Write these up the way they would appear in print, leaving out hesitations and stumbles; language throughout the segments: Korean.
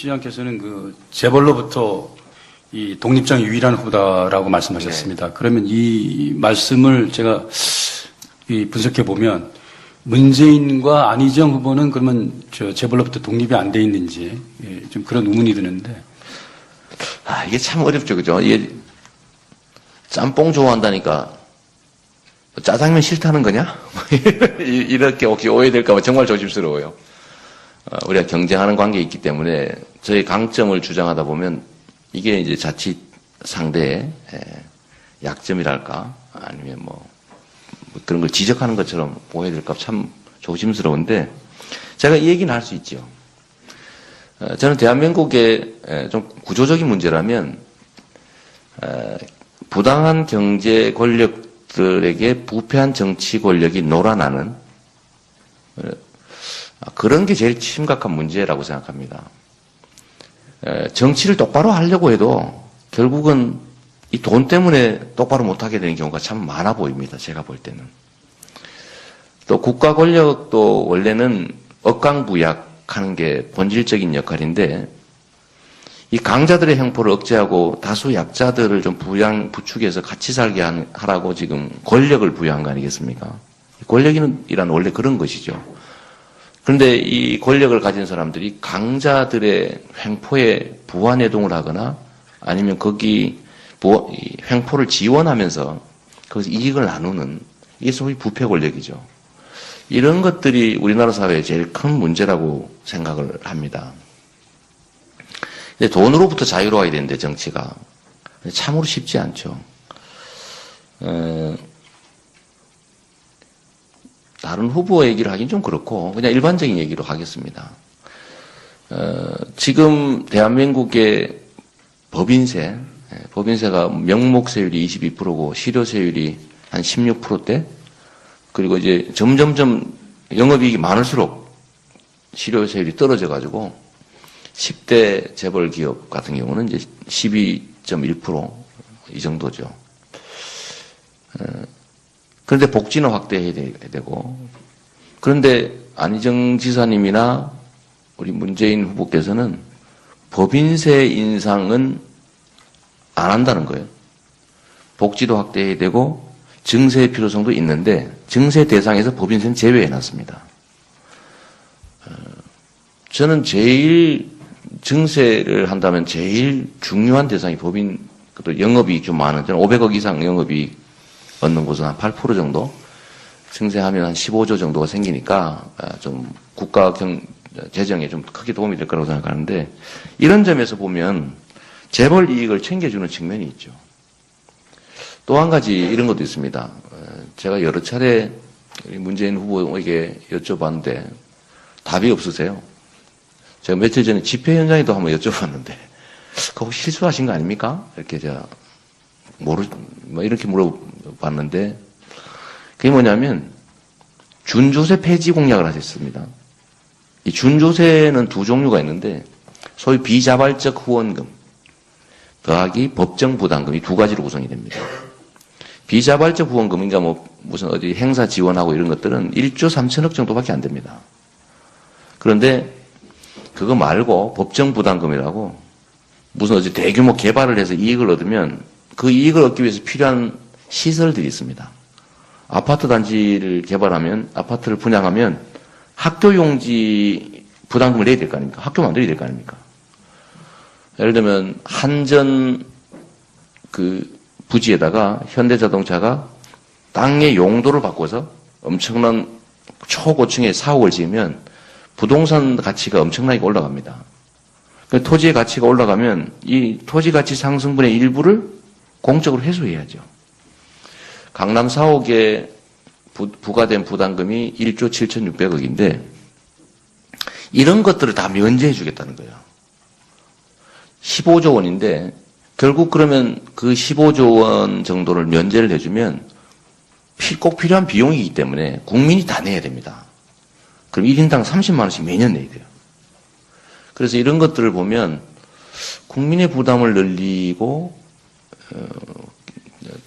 시장께서는 그 재벌로부터 이 독립적 유일한 후보다라고 말씀하셨습니다. 네. 그러면 이 말씀을 제가 분석해 보면 문재인과 안희정 후보는 그러면 저 재벌로부터 독립이 안 돼 있는지 좀 그런 의문이 드는데. 이게 참 어렵죠, 그죠? 이게 짬뽕 좋아한다니까 짜장면 싫다는 거냐? 이렇게 혹시 오해될까봐 정말 조심스러워요. 우리가 경쟁하는 관계에 있기 때문에 저희 강점을 주장하다 보면 이게 이제 자칫 상대의 약점이랄까 아니면 뭐 그런 걸 지적하는 것처럼 오해될까 참 조심스러운데 제가 이 얘기는 할 수 있죠. 저는 대한민국의 좀 구조적인 문제라면 부당한 경제 권력들에게 부패한 정치 권력이 놀아나는 그런 게 제일 심각한 문제라고 생각합니다. 정치를 똑바로 하려고 해도 결국은 이 돈 때문에 똑바로 못하게 되는 경우가 참 많아 보입니다. 제가 볼 때는. 또 국가 권력도 원래는 억강부약하는 게 본질적인 역할인데 이 강자들의 형포를 억제하고 다수 약자들을 좀 부축해서 같이 살게 하라고 지금 권력을 부여한 거 아니겠습니까? 권력이란 원래 그런 것이죠. 그런데 이 권력을 가진 사람들이 강자들의 횡포에 부안해동을 하거나 아니면 거기 횡포를 지원하면서 거기서 이익을 나누는 이게 소위 부패 권력이죠. 이런 것들이 우리나라 사회의 제일 큰 문제라고 생각을 합니다. 근데 돈으로부터 자유로워야 되는데 정치가 참으로 쉽지 않죠. 다른 후보 얘기를 하긴 좀 그렇고 그냥 일반적인 얘기로 하겠습니다. 지금 대한민국의 법인세가 명목세율이 22%고 실효세율이 한 16%대 그리고 이제 점점점 영업이익이 많을수록 실효세율이 떨어져가지고 10대 재벌 기업 같은 경우는 이제 12.1% 이 정도죠. 그런데 복지는 확대해야 되고 그런데 안희정 지사님이나 우리 문재인 후보께서는 법인세 인상은 안 한다는 거예요. 복지도 확대해야 되고 증세의 필요성도 있는데 증세 대상에서 법인세는 제외해놨습니다. 저는 제일 증세를 한다면 제일 중요한 대상이 법인, 또 영업이익 좀 많은, 저는 500억 이상 영업이익 얻는 곳은 한 8% 정도, 증세하면 한 15조 정도가 생기니까 좀 국가 재정에 좀 크게 도움이 될 거라고 생각하는데 이런 점에서 보면 재벌 이익을 챙겨주는 측면이 있죠. 또 한 가지 이런 것도 있습니다. 제가 여러 차례 문재인 후보에게 여쭤봤는데 답이 없으세요. 제가 며칠 전에 집회 현장에도 한번 여쭤봤는데 그거 혹시 실수하신 거 아닙니까? 이렇게 제가 이렇게 물어봤는데 그게 뭐냐면 준조세 폐지 공약을 하셨습니다. 이 준조세는 두 종류가 있는데 소위 비자발적 후원금 더하기 법정 부담금 이 두 가지로 구성이 됩니다. 비자발적 후원금, 그러니까 뭐 무슨 어디 행사 지원하고 이런 것들은 1조 3천억 정도밖에 안 됩니다. 그런데 그거 말고 법정 부담금이라고 무슨 어디 대규모 개발을 해서 이익을 얻으면 그 이익을 얻기 위해서 필요한 시설들이 있습니다. 아파트 단지를 개발하면, 아파트를 분양하면 학교 용지 부담금을 내야 될 거 아닙니까? 학교 만들어야 될 거 아닙니까? 예를 들면 한전 그 부지에다가 현대자동차가 땅의 용도를 바꿔서 엄청난 초고층의 사옥을 지으면 부동산 가치가 엄청나게 올라갑니다. 토지의 가치가 올라가면 이 토지 가치 상승분의 일부를 공적으로 회수해야죠. 강남 4억에 부과된 부담금이 1조 7,600억인데 이런 것들을 다 면제해 주겠다는 거예요. 15조 원인데 결국 그러면 그 15조 원 정도를 면제를 해주면 꼭 필요한 비용이기 때문에 국민이 다 내야 됩니다. 그럼 1인당 30만 원씩 매년 내야 돼요. 그래서 이런 것들을 보면 국민의 부담을 늘리고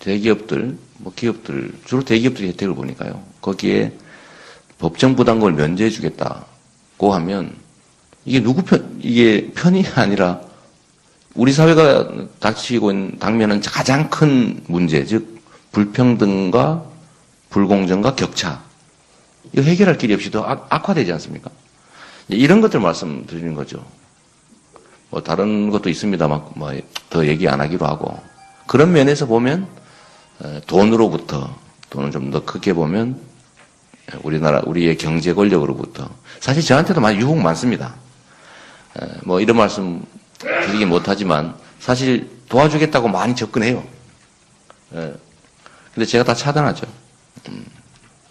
대기업들, 기업들, 주로 대기업들이 혜택을 보니까요. 거기에 법정 부담금을 면제해 주겠다고 하면 이게 편이 아니라 우리 사회가 닥치고 있는 당면은 가장 큰 문제, 즉 불평등과 불공정과 격차. 이거 해결할 길이 없이 더 악화되지 않습니까? 이런 것들 말씀드리는 거죠. 뭐 다른 것도 있습니다만 뭐 더 얘기 안 하기로 하고, 그런 면에서 보면 돈으로부터, 돈은 좀 더 크게 보면 우리의 경제 권력으로부터, 사실 저한테도 많이 유혹 많습니다. 뭐 이런 말씀 드리긴 못하지만 사실 도와주겠다고 많이 접근해요. 근데 제가 다 차단하죠.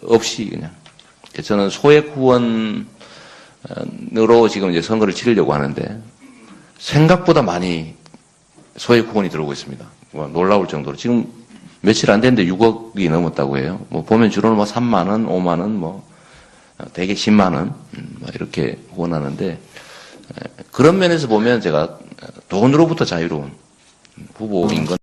없이 그냥. 저는 소액 후원으로 지금 이제 선거를 치르려고 하는데 생각보다 많이 소액 후원이 들어오고 있습니다. 뭐 놀라울 정도로. 지금 며칠 안 됐는데 6억이 넘었다고 해요. 뭐 보면 주로는 뭐 3만 원, 5만 원, 뭐 대개 10만 원 뭐 이렇게 후원하는데, 그런 면에서 보면 제가 돈으로부터 자유로운 후보인 건.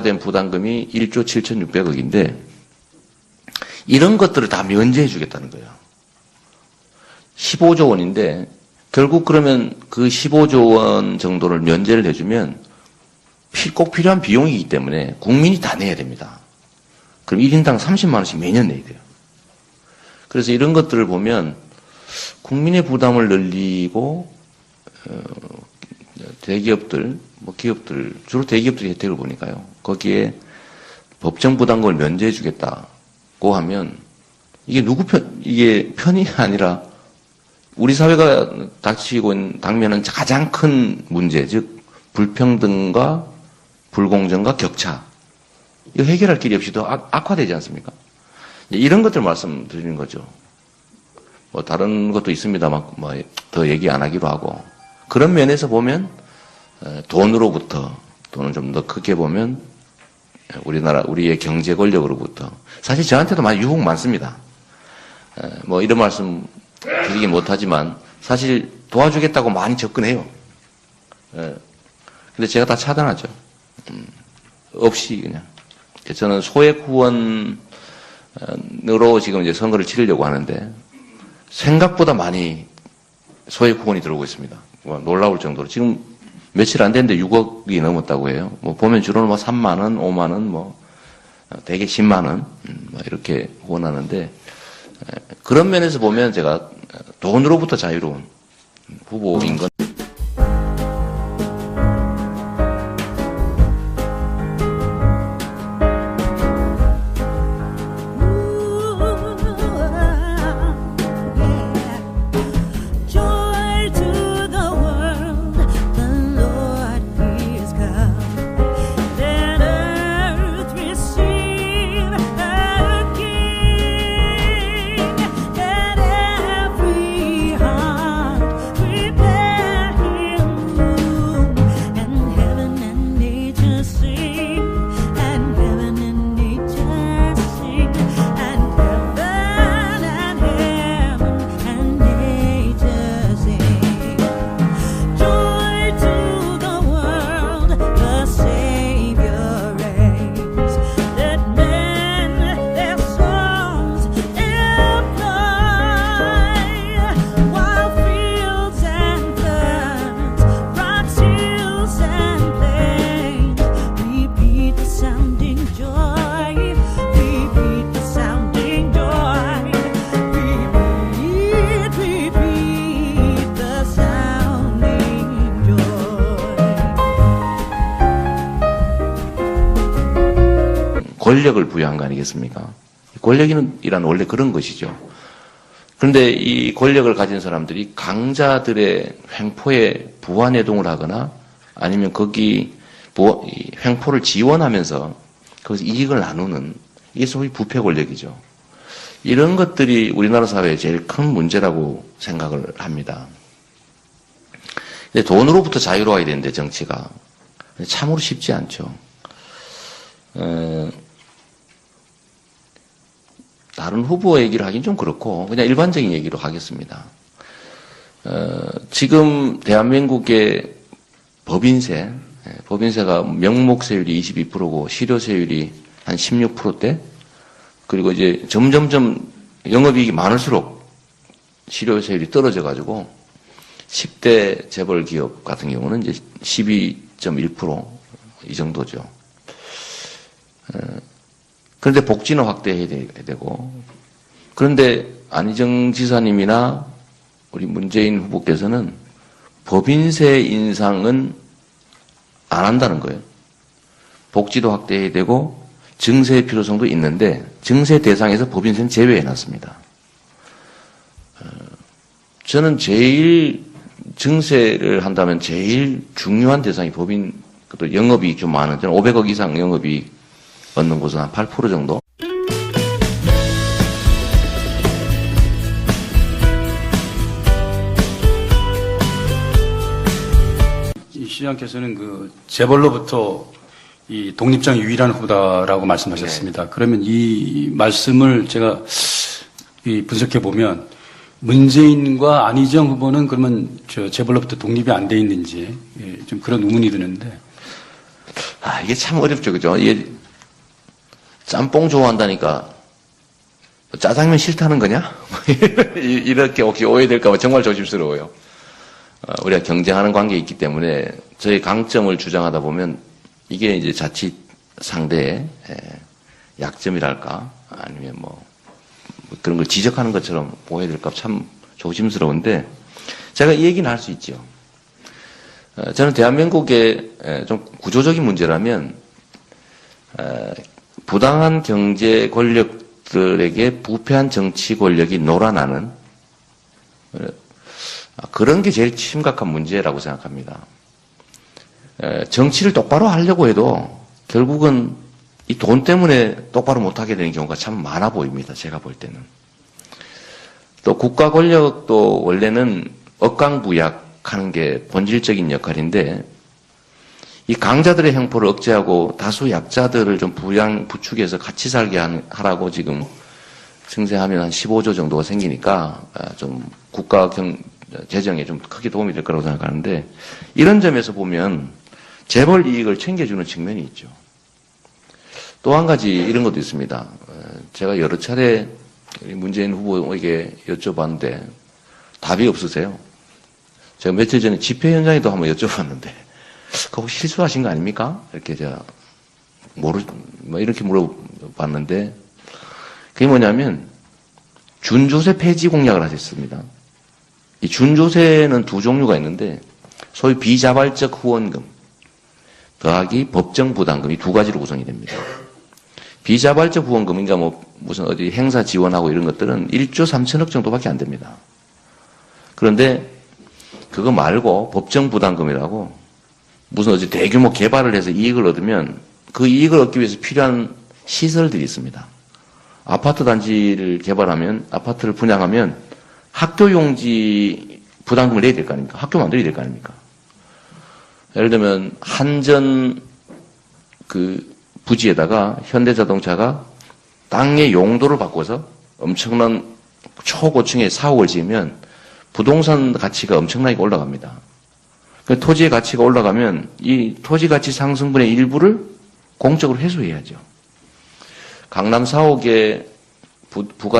된 부담금이 1조 7,600억인데 이런 것들을 다 면제해 주겠다는 거예요. 15조 원인데 결국 그러면 그 15조 원 정도를 면제를 해주면 꼭 필요한 비용이기 때문에 국민이 다 내야 됩니다. 그럼 1인당 30만 원씩 매년 내야 돼요. 그래서 이런 것들을 보면 국민의 부담을 늘리고 대기업들, 뭐 기업들, 주로 대기업들이 혜택을 보니까요. 거기에 법정 부담금을 면제해 주겠다고 하면 이게 편이 아니라 우리 사회가 닥치고 있는 당면은 가장 큰 문제, 즉 불평등과 불공정과 격차. 이거 해결할 길이 없이 더 악화되지 않습니까? 이런 것들 말씀드리는 거죠. 뭐 다른 것도 있습니다만 뭐 더 얘기 안 하기로 하고, 그런 면에서 보면 돈으로부터, 돈은 좀 더 크게 보면 우리의 경제 권력으로부터, 사실 저한테도 많이 유혹 많습니다. 뭐 이런 말씀 드리긴 못하지만 사실 도와주겠다고 많이 접근해요. 근데 제가 다 차단하죠. 없이 그냥. 저는 소액 후원으로 지금 이제 선거를 치르려고 하는데 생각보다 많이 소액 후원이 들어오고 있습니다. 뭐 놀라울 정도로 지금 며칠 안 됐는데 6억이 넘었다고 해요. 뭐 보면 주로는 뭐 3만 원, 5만 원, 뭐 대개 10만 원 뭐 이렇게 후원하는데 그런 면에서 보면 제가 돈으로부터 자유로운 후보인 건. 권력을 부여한 거 아니겠습니까? 권력이란 원래 그런 것이죠. 그런데 이 권력을 가진 사람들이 강자들의 횡포에 부안해동을 하거나 아니면 거기 이 횡포를 지원하면서 거기서 이익을 나누는 이게 소위 부패 권력이죠. 이런 것들이 우리나라 사회의 제일 큰 문제라고 생각을 합니다. 근데 돈으로부터 자유로워야 되는데 정치가 참으로 쉽지 않죠. 다른 후보 얘기를 하긴 좀 그렇고 그냥 일반적인 얘기로 하겠습니다. 지금 대한민국의 법인세가 명목세율이 22%고 실효세율이 한 16%대, 그리고 이제 점점점 영업이익이 많을수록 실효세율이 떨어져가지고 10대 재벌 기업 같은 경우는 이제 12.1% 이 정도죠. 그런데 복지는 확대해야 되고, 그런데 안희정 지사님이나 우리 문재인 후보께서는 법인세 인상은 안 한다는 거예요. 복지도 확대해야 되고 증세의 필요성도 있는데 증세 대상에서 법인세는 제외해놨습니다. 저는 제일 증세를 한다면 제일 중요한 대상이 법인, 또 영업이익 좀 많은, 저는 500억 이상 영업이익 얻는 곳은 한 8% 정도. 이 시장께서는 그 재벌로부터 이 독립적 유일한 후보다라고 말씀하셨습니다. 네. 그러면 이 말씀을 제가 분석해 보면 문재인과 안희정 후보는 그러면 재벌로부터 독립이 안 돼 있는지 좀 그런 의문이 드는데. 이게 참 어렵죠, 그죠? 이게 짬뽕 좋아한다니까 짜장면 싫다는 거냐? 이렇게 혹시 오해될까봐 정말 조심스러워요. 우리가 경쟁하는 관계에 있기 때문에 저희 강점을 주장하다 보면 이게 이제 자칫 상대의 약점이랄까 아니면 뭐 그런 걸 지적하는 것처럼 오해될까 참 조심스러운데 제가 이 얘기는 할 수 있죠. 저는 대한민국의 좀 구조적인 문제라면 부당한 경제 권력들에게 부패한 정치 권력이 놀아나는 그런 게 제일 심각한 문제라고 생각합니다. 정치를 똑바로 하려고 해도 결국은 이 돈 때문에 똑바로 못하게 되는 경우가 참 많아 보입니다. 제가 볼 때는. 또 국가 권력도 원래는 억강부약하는 게 본질적인 역할인데 이 강자들의 형포를 억제하고 다수 약자들을 좀 부축해서 같이 살게 하라고 지금 증세하면 한 15조 정도가 생기니까 좀 국가 재정에 좀 크게 도움이 될 거라고 생각하는데 이런 점에서 보면 재벌 이익을 챙겨주는 측면이 있죠. 또 한 가지 이런 것도 있습니다. 제가 여러 차례 문재인 후보에게 여쭤봤는데 답이 없으세요. 제가 며칠 전에 집회 현장에도 한번 여쭤봤는데, 그거 혹시 실수하신 거 아닙니까? 이렇게 제가 뭐 이렇게 물어봤는데, 그게 뭐냐면, 준조세 폐지 공약을 하셨습니다. 이 준조세는 두 종류가 있는데, 소위 비자발적 후원금, 더하기 법정 부담금, 이 두 가지로 구성이 됩니다. 비자발적 후원금, 그러니까 뭐, 무슨 어디 행사 지원하고 이런 것들은 1조 3천억 정도밖에 안 됩니다. 그런데, 그거 말고 법정 부담금이라고, 무슨 어디 대규모 개발을 해서 이익을 얻으면, 그 이익을 얻기 위해서 필요한 시설들이 있습니다. 아파트 단지를 개발하면, 아파트를 분양하면 학교 용지 부담금을 내야 될 거 아닙니까? 학교 만들어야 될 거 아닙니까? 예를 들면, 한전 그 부지에다가 현대자동차가 땅의 용도를 바꿔서 엄청난 초고층의 사옥을 지으면 부동산 가치가 엄청나게 올라갑니다. 그 토지의 가치가 올라가면 이 토지 가치 상승분의 일부를 공적으로 회수해야죠. 강남 사옥에 부가